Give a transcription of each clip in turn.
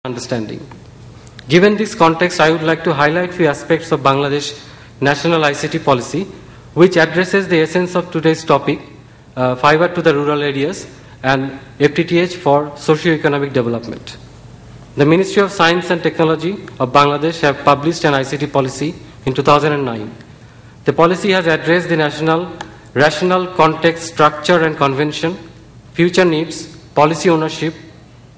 understanding. Given this context, I would like to highlight few aspects of Bangladesh National ICT Policy, which addresses the essence of today's topic, fiber to the rural areas and FTTH for socio-economic development. The Ministry of Science and Technology of Bangladesh have published an ICT policy in 2009. The policy has addressed the national rational context, structure and convention, future needs, policy ownership,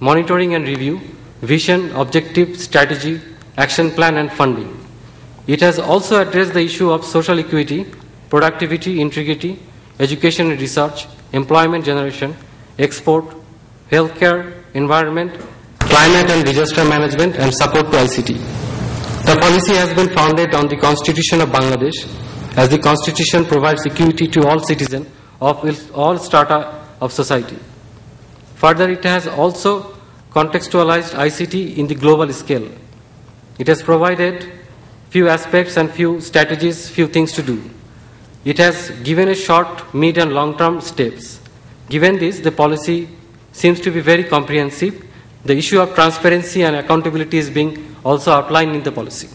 monitoring and review, vision, objective, strategy, action plan and funding. It has also addressed the issue of social equity, productivity, integrity, education and research, employment generation, export, healthcare, environment, climate and disaster management and support to ICT. The policy has been founded on the Constitution of Bangladesh, as the Constitution provides equity to all citizens of all strata of society. Further, it has also contextualized ICT in the global scale. It has provided few aspects and few strategies, few things to do. It has given a short, mid and long-term steps. Given this, the policy seems to be very comprehensive. The issue of transparency and accountability is being also outlined in the policy.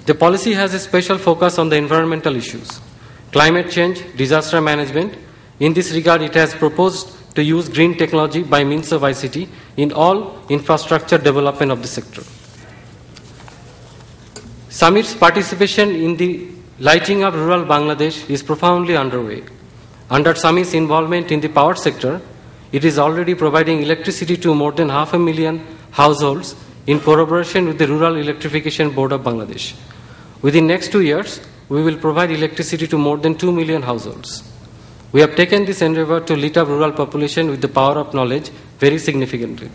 The policy has a special focus on the environmental issues, climate change, disaster management. In this regard, it has proposed to use green technology by means of ICT in all infrastructure development of the sector. Summit's participation in the lighting of rural Bangladesh is profoundly underway. Under Summit's involvement in the power sector, it is already providing electricity to more than 500,000 households in collaboration with the Rural Electrification Board of Bangladesh. Within next 2 years, we will provide electricity to more than 2 million households. We have taken this endeavor to lit up rural population with the power of knowledge very significantly.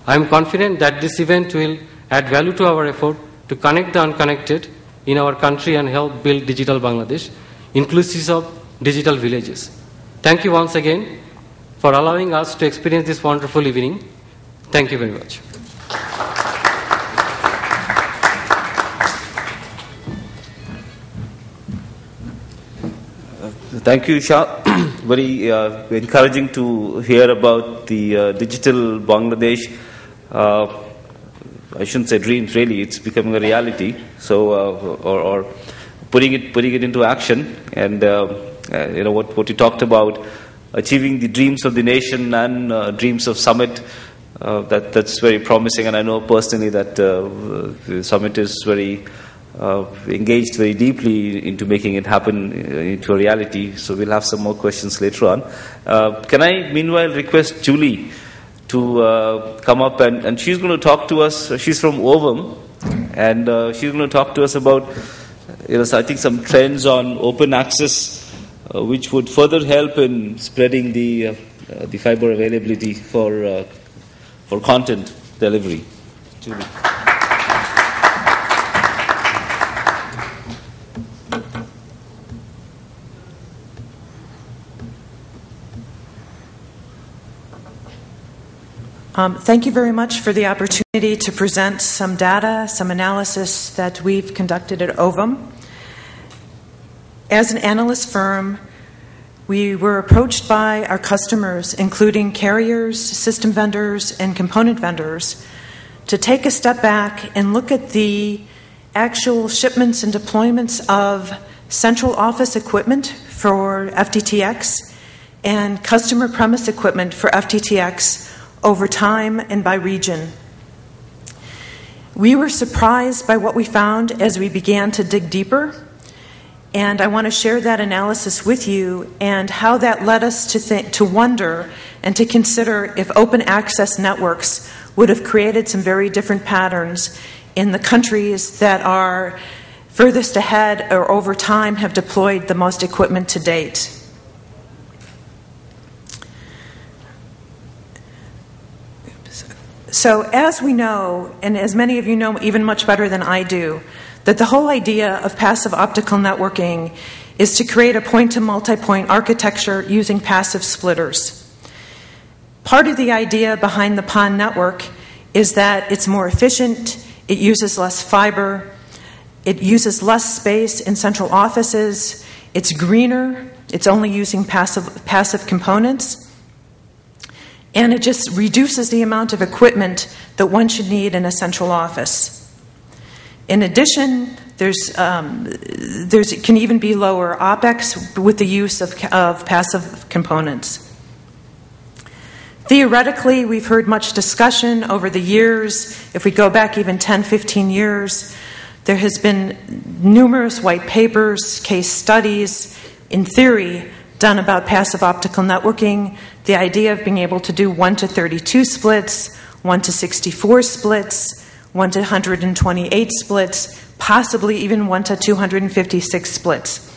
I am confident that this event will add value to our effort to connect the unconnected in our country and help build digital Bangladesh, inclusive of digital villages. Thank you once again for allowing us to experience this wonderful evening. Thank you very much. Thank you, Shah. Very encouraging to hear about the digital Bangladesh. I shouldn't say dreams, really. It's becoming a reality. So, or putting it into action. And what you talked about, achieving the dreams of the nation and dreams of Summit. That's very promising. And I know personally that the Summit is very engaged very deeply into making it happen into a reality. So we'll have some more questions later on. Can I meanwhile request Julie to come up and she's going to talk to us. She's from Ovum and she's going to talk to us about I think some trends on open access which would further help in spreading the fiber availability for content delivery. Julie. Thank you very much for the opportunity to present some data, some analysis that we've conducted at Ovum. As an analyst firm, we were approached by our customers, including carriers, system vendors, and component vendors, to take a step back and look at the actual shipments and deployments of central office equipment for FTTX and customer premise equipment for FTTX over time and by region. We were surprised by what we found as we began to dig deeper, and I want to share that analysis with you and how that led us to wonder and to consider if open access networks would have created some very different patterns in the countries that are furthest ahead or over time have deployed the most equipment to date. So as we know, and as many of you know even much better than I do, that the whole idea of passive optical networking is to create a point-to-multipoint architecture using passive splitters. Part of the idea behind the PON network is that it's more efficient, it uses less fiber, it uses less space in central offices, it's greener, it's only using passive components. and it just reduces the amount of equipment that one should need in a central office. In addition, it can even be lower OPEX with the use of passive components. Theoretically, we've heard much discussion over the years. If we go back even 10, 15 years, there has been numerous white papers, case studies, in theory, done about passive optical networking, the idea of being able to do 1 to 32 splits, 1 to 64 splits, 1 to 128 splits, possibly even 1 to 256 splits.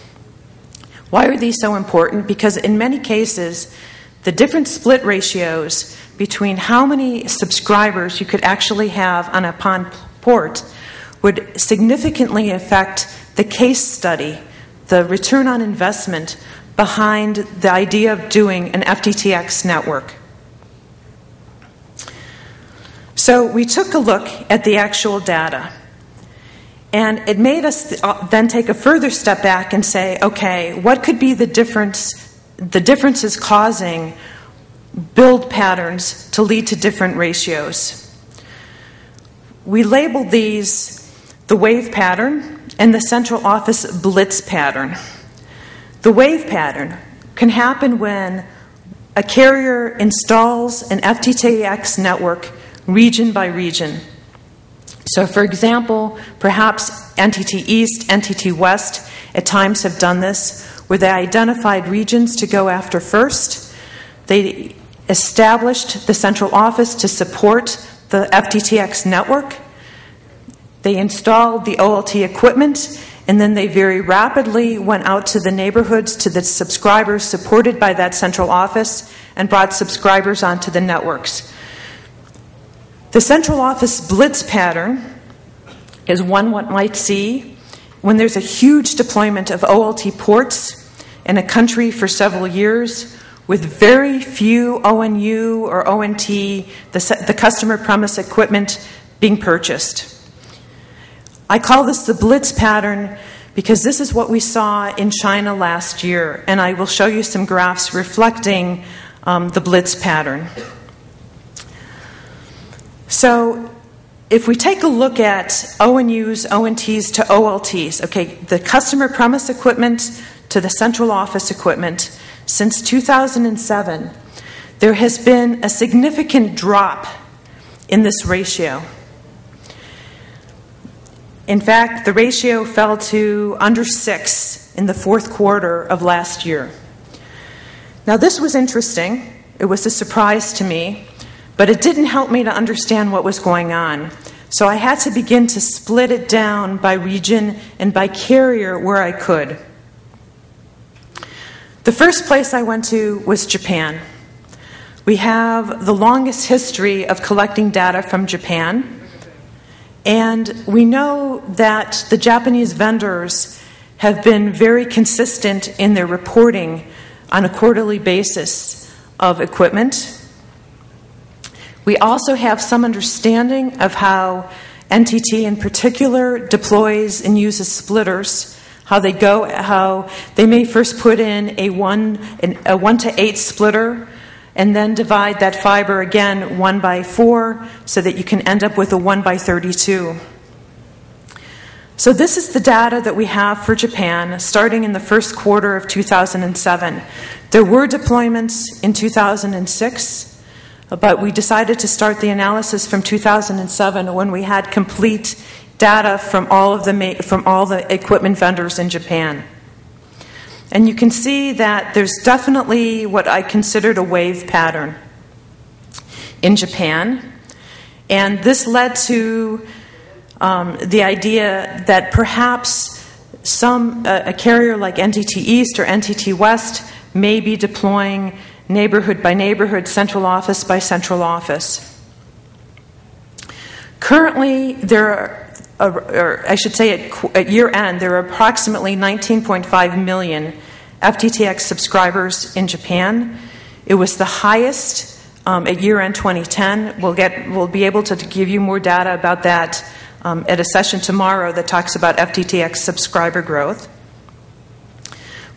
Why are these so important? Because in many cases, the different split ratios between how many subscribers you could actually have on a PON port would significantly affect the case study, the return on investment behind the idea of doing an FTTX network. So we took a look at the actual data, and it made us then take a further step back and say, okay, what could be the differences causing build patterns to lead to different ratios? We labeled these the wave pattern and the central office blitz pattern. The wave pattern can happen when a carrier installs an FTTX network region by region. So, for example, perhaps NTT East, NTT West at times have done this, where they identified regions to go after first. They established the central office to support the FTTX network. They installed the OLT equipment, and then they very rapidly went out to the neighborhoods, to the subscribers supported by that central office, and brought subscribers onto the networks. The central office blitz pattern is one one might see when there's a huge deployment of OLT ports in a country for several years with very few ONU or ONT, the customer premise equipment, being purchased. I call this the blitz pattern because this is what we saw in China last year, and I will show you some graphs reflecting the blitz pattern. So if we take a look at ONUs, ONTs to OLTs, okay, the customer premise equipment to the central office equipment, since 2007, there has been a significant drop in this ratio. In fact, the ratio fell to under 6 in the fourth quarter of last year. Now, this was interesting. It was a surprise to me, but it didn't help me to understand what was going on. So I had to begin to split it down by region and by carrier where I could. The first place I went to was Japan. We have the longest history of collecting data from Japan, and we know that the Japanese vendors have been very consistent in their reporting on a quarterly basis of equipment. We also have some understanding of how NTT in particular deploys and uses splitters, how they may first put in a 1 to 8 splitter and then divide that fiber again 1 by 4 so that you can end up with a 1 by 32. So this is the data that we have for Japan starting in the first quarter of 2007. There were deployments in 2006, but we decided to start the analysis from 2007 when we had complete data from all the equipment vendors in Japan. And you can see that there's definitely what I considered a wave pattern in Japan. And this led to the idea that perhaps a carrier like NTT East or NTT West may be deploying neighborhood by neighborhood, central office by central office. Currently, at year end, there are approximately 19.5 million FTTX subscribers in Japan. It was the highest at year end 2010. We'll be able to give you more data about that at a session tomorrow that talks about FTTX subscriber growth.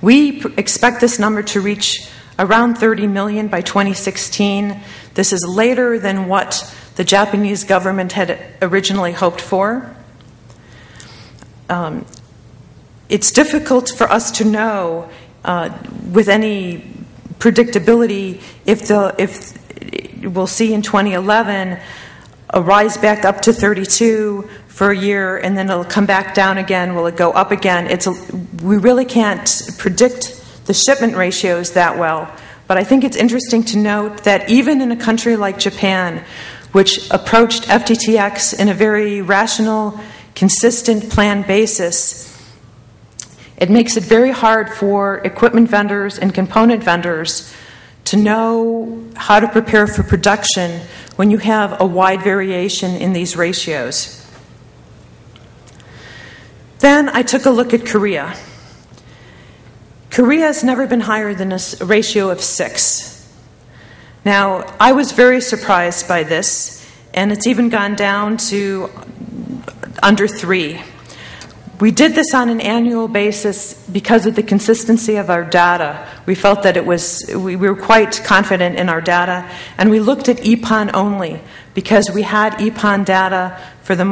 We expect this number to reach around 30 million by 2016. This is later than what the Japanese government had originally hoped for. It's difficult for us to know with any predictability if we'll see in 2011 a rise back up to 32 for a year, and then it'll come back down again. Will it go up again? We really can't predict the shipment ratios that well. But I think it's interesting to note that even in a country like Japan, which approached FTTX in a very rational, consistent, planned basis, it makes it very hard for equipment vendors and component vendors to know how to prepare for production when you have a wide variation in these ratios. Then I took a look at Korea. Korea has never been higher than a ratio of 6. Now, I was very surprised by this, and it's even gone down to under 3. We did this on an annual basis because of the consistency of our data. We felt that we were quite confident in our data, and we looked at EPON only because we had EPON data for the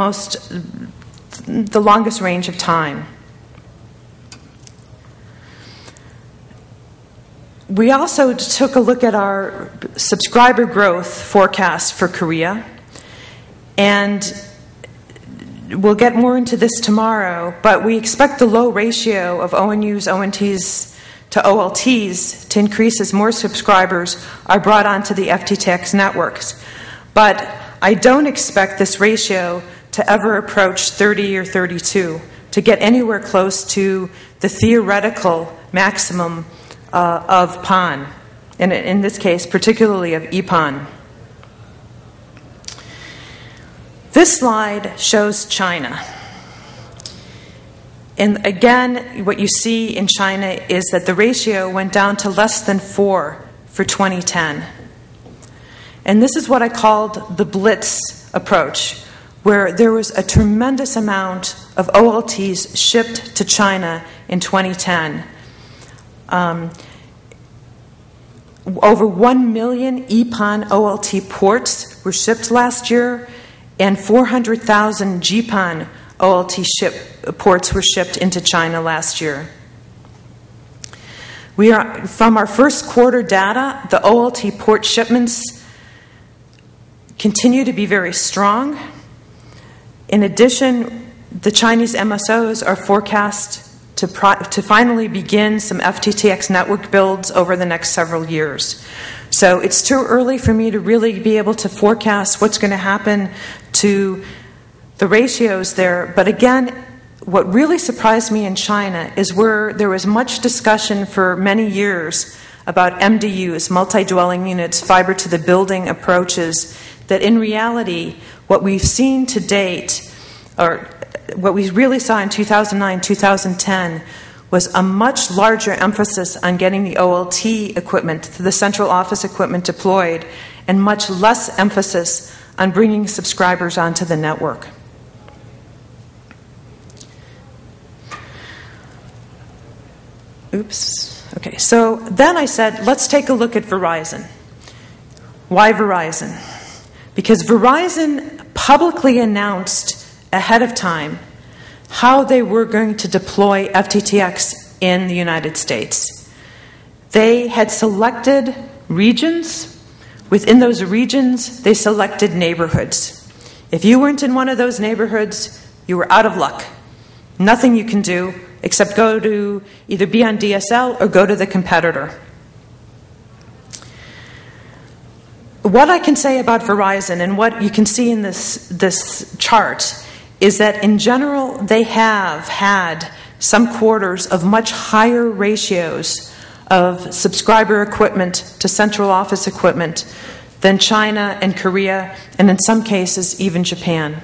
longest range of time. We also took a look at our subscriber growth forecast for Korea, and we'll get more into this tomorrow, but we expect the low ratio of ONUs, ONTs to OLTs to increase as more subscribers are brought onto the FTTX networks. But I don't expect this ratio to ever approach 30 or 32, to get anywhere close to the theoretical maximum of PON, and in this case, particularly of EPON. This slide shows China. And again, what you see in China is that the ratio went down to less than 4 for 2010. And this is what I called the blitz approach, where there was a tremendous amount of OLTs shipped to China in 2010. Over 1 million EPON OLT ports were shipped last year, and 400,000 GPON OLT ports were shipped into China last year. From our first quarter data, the OLT port shipments continue to be very strong. In addition, the Chinese MSOs are forecast to finally begin some FTTX network builds over the next several years. So it's too early for me to really be able to forecast what's going to happen to the ratios there. But again, what really surprised me in China is where there was much discussion for many years about MDUs, multi-dwelling units, fiber to the building approaches, that in reality, what we've seen to date, or what we really saw in 2009, 2010, was a much larger emphasis on getting the OLT equipment, the central office equipment deployed, and much less emphasis on bringing subscribers onto the network. Oops. Okay, so then I said, let's take a look at Verizon. Why Verizon? Because Verizon publicly announced ahead of time how they were going to deploy FTTX in the United States. They had selected regions. Within those regions, they selected neighborhoods. If you weren't in one of those neighborhoods, you were out of luck. Nothing you can do except go to either be on DSL or go to the competitor. What I can say about Verizon, and what you can see in this chart, is that in general they have had some quarters of much higher ratios of subscriber equipment to central office equipment than China and Korea, and in some cases even Japan.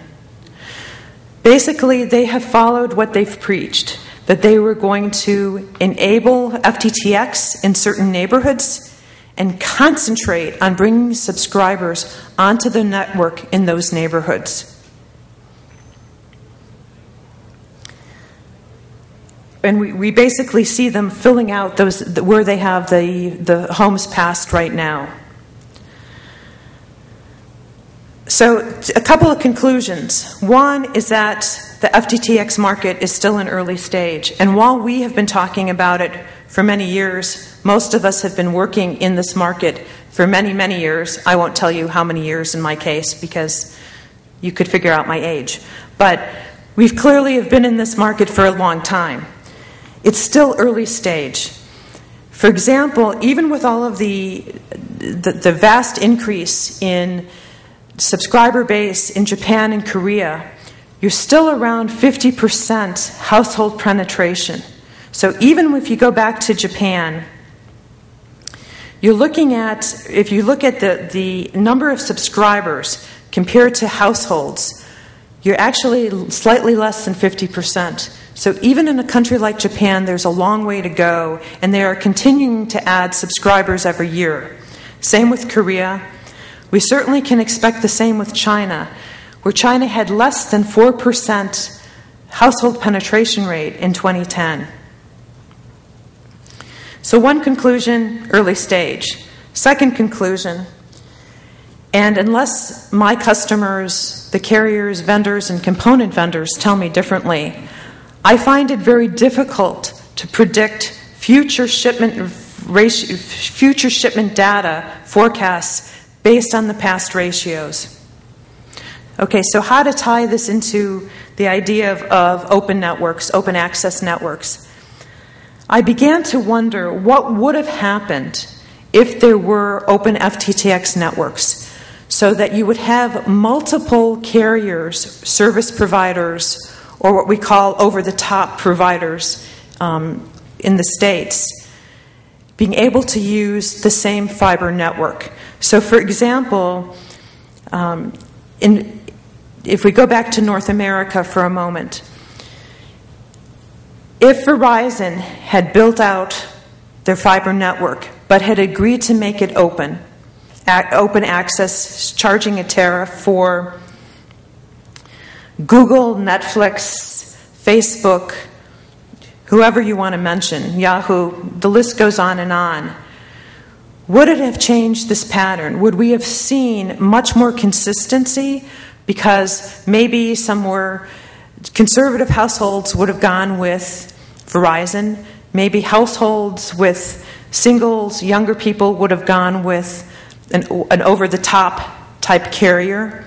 Basically, they have followed what they've preached, that they were going to enable FTTX in certain neighborhoods and concentrate on bringing subscribers onto the network in those neighborhoods. and we basically see them filling out those where they have the homes passed right now. So a couple of conclusions. One is that the FTTX market is still in early stage, and while we have been talking about it for many years, most of us have been working in this market for many, many years. I won't tell you how many years in my case because you could figure out my age. But we've clearly have been in this market for a long time. It's still early stage. For example, even with all of the vast increase in subscriber base in Japan and Korea, you're still around 50% household penetration. So even if you go back to Japan, you're looking at, if you look at the number of subscribers compared to households, you're actually slightly less than 50%. So even in a country like Japan, there's a long way to go, and they are continuing to add subscribers every year. Same with Korea. We certainly can expect the same with China, where China had less than 4% household penetration rate in 2010. So one conclusion, early stage. Second conclusion, and unless my customers, the carriers, vendors, and component vendors tell me differently, I find it very difficult to predict future shipment data forecasts based on the past ratios. Okay, so how to tie this into the idea of open networks, open access networks? I began to wonder what would have happened if there were open FTTX networks, so that you would have multiple carriers, service providers, or what we call over-the-top providers in the States, being able to use the same fiber network. So for example, if we go back to North America for a moment, if Verizon had built out their fiber network but had agreed to make it open access, charging a tariff for Google, Netflix, Facebook, whoever you want to mention, Yahoo, the list goes on and on. Would it have changed this pattern? Would we have seen much more consistency? Because maybe some more conservative households would have gone with Verizon. Maybe households with singles, younger people would have gone with an over-the-top type carrier,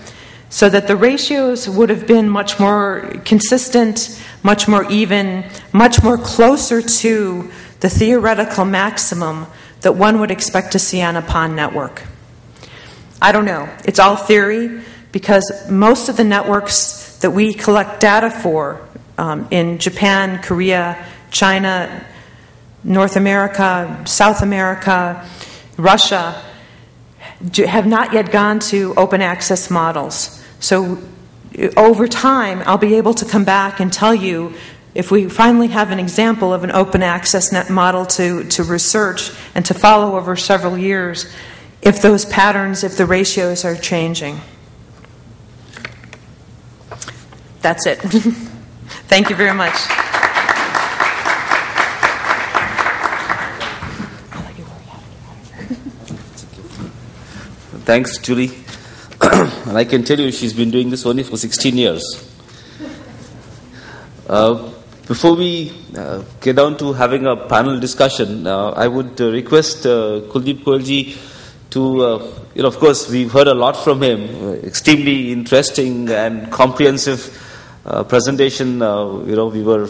so that the ratios would have been much more consistent, much more even, much more closer to the theoretical maximum that one would expect to see on a PON network. I don't know. It's all theory, because most of the networks that we collect data for in Japan, Korea, China, North America, South America, Russia, have not yet gone to open access models. So over time, I'll be able to come back and tell you if we finally have an example of an open access net model to research and to follow over several years, if those patterns, if the ratios are changing. That's it. Thank you very much. Thanks, Julie. And I can tell you she's been doing this only for 16 years. Before we get down to having a panel discussion, I would request Kuldeep Koilji to, of course, we've heard a lot from him, extremely interesting and comprehensive presentation, we were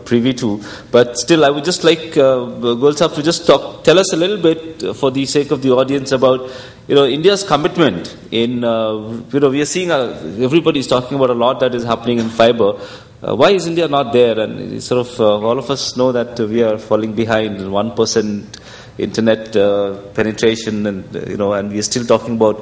privy to. But still, I would just like Golsap to just tell us a little bit, for the sake of the audience, about India's commitment in, we are seeing, everybody's talking about a lot that is happening in fiber. Why is India not there? And sort of all of us know that we are falling behind, 1% internet penetration, and and we are still talking about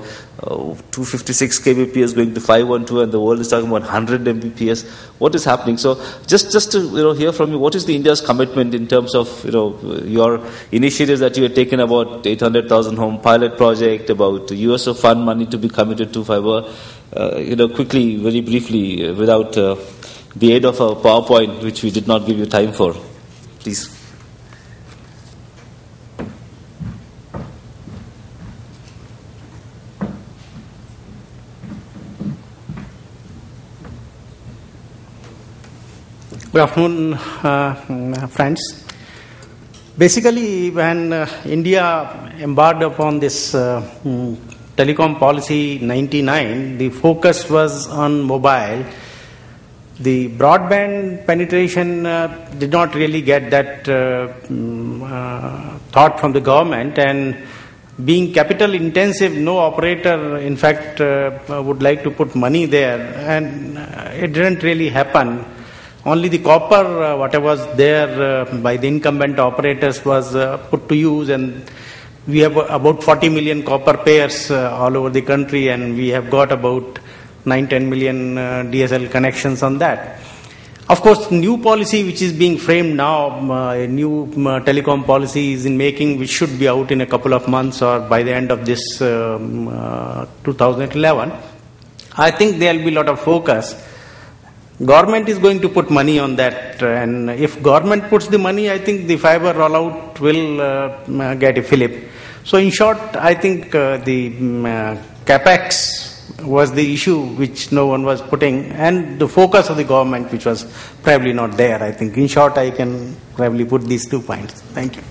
256 kbps going to 512, and the world is talking about 100 mbps. What is happening? So just to hear from you, what is the India's commitment in terms of your initiatives that you have taken about 800,000 home pilot project, about USO fund money to be committed to fiber? Quickly, very briefly, without the aid of a PowerPoint, which we did not give you time for. Please. Good afternoon, friends. Basically, when India embarked upon this telecom policy 99, the focus was on mobile. The broadband penetration did not really get that thought from the government, and being capital intensive, no operator in fact would like to put money there, and it didn't really happen. Only the copper, whatever was there by the incumbent operators, was put to use, and we have about 40 million copper pairs all over the country, and we have got about 9-10 million DSL connections on that. Of course, new policy which is being framed now, a new telecom policy is in making, which should be out in a couple of months or by the end of this 2011. I think there will be a lot of focus. Government is going to put money on that, and if government puts the money, I think the fiber rollout will get a fillip. So in short, I think the capex was the issue which no one was putting, and the focus of the government which was probably not there. I think in short I can probably put these 2 points. Thank you.